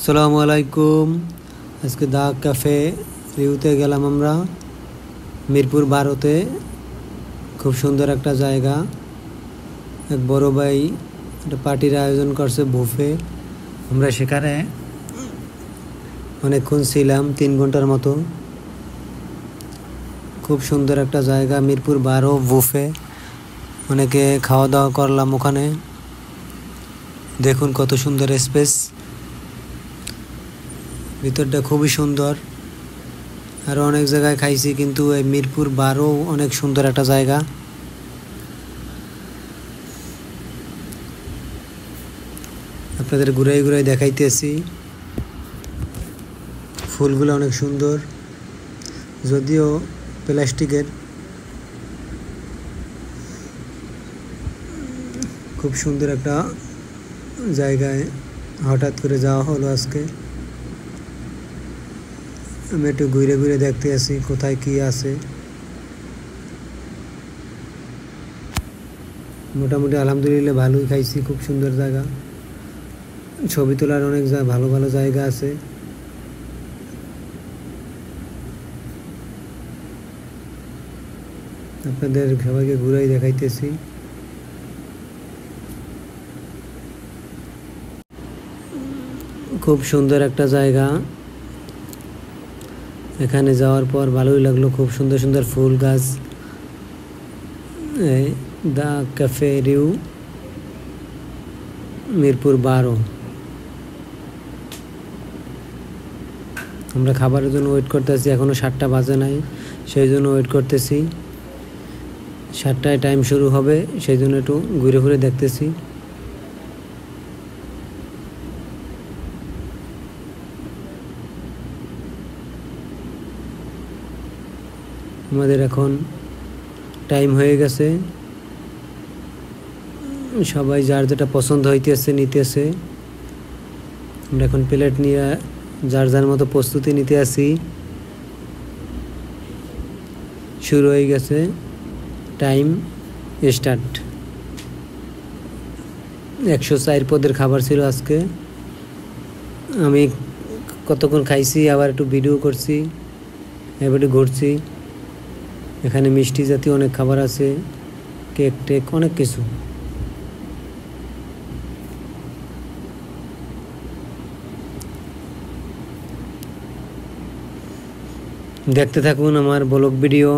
আসসালামু আলাইকুম। আজকে দা ক্যাফে রিউতে গেলাম আমরা মিরপুর 12-তে। খুব সুন্দর একটা জায়গা। এক বড় ভাই একটা পার্টির আয়োজন করছে, বুফে। আমরা সেখানে অনেকক্ষণ ছিলাম, 3 ঘন্টার মতো। খুব সুন্দর একটা জায়গা, মিরপুর 12 বুফে। অনেকে খাওয়া দাওয়া করলাম ওখানে। দেখুন কত সুন্দর স্পেস, ভিতরটা খুবই সুন্দর। আরও অনেক জায়গায় খাইছি, কিন্তু এই মিরপুর 12 অনেক সুন্দর একটা জায়গা। আপনাদের ঘুরাই ঘুরাই দেখাইতেছি। ফুলগুলো অনেক সুন্দর, যদিও প্লাস্টিকের। খুব সুন্দর একটা জায়গায় হঠাৎ করে যাওয়া হলো আজকে। আমি একটু ঘুরে ঘুরে দেখতে আসি কোথায় কি আছে। মোটামুটি আলহামদুলিল্লাহ ভালোই খাইছি। খুব সুন্দর জায়গা, ছবি তোলার অনেক ভালো ভালো জায়গা আছে। আপনাদের সবাইকে ঘুরাই দেখাইতেছি। খুব সুন্দর একটা জায়গা। এখানে যাওয়ার পর ভালোই লাগলো। খুব সুন্দর সুন্দর ফুল গাছ। দা ক্যাফে রিউ, মিরপুর 12। আমরা খাবারের জন্য ওয়েট করতেছি, এখনও 7টা বাজে নাই, সেই জন্য ওয়েট করতেছি। 7টায় টাইম শুরু হবে, সেই জন্য একটু ঘুরে ঘুরে দেখতেছি। আমাদের এখন টাইম হয়ে গেছে, সবাই যার যেটা পছন্দ হইতেছে নিতেছে। আমরা এখন প্লেট নিয়ে যার যার মতো প্রস্তুতি নিতে আসি। শুরু হয়ে গেছে, টাইম স্টার্ট। 104 পদের খাবার ছিল আজকে। আমি কতক্ষণ খাইছি, আবার একটু ভিডিও করছি, এবার একটু ঘুরছি। এখানে মিষ্টি জাতীয় অনেক খাবার আছে, কেক টেক অনেক কিছু। দেখতে থাকুন আমার ব্লগ ভিডিও।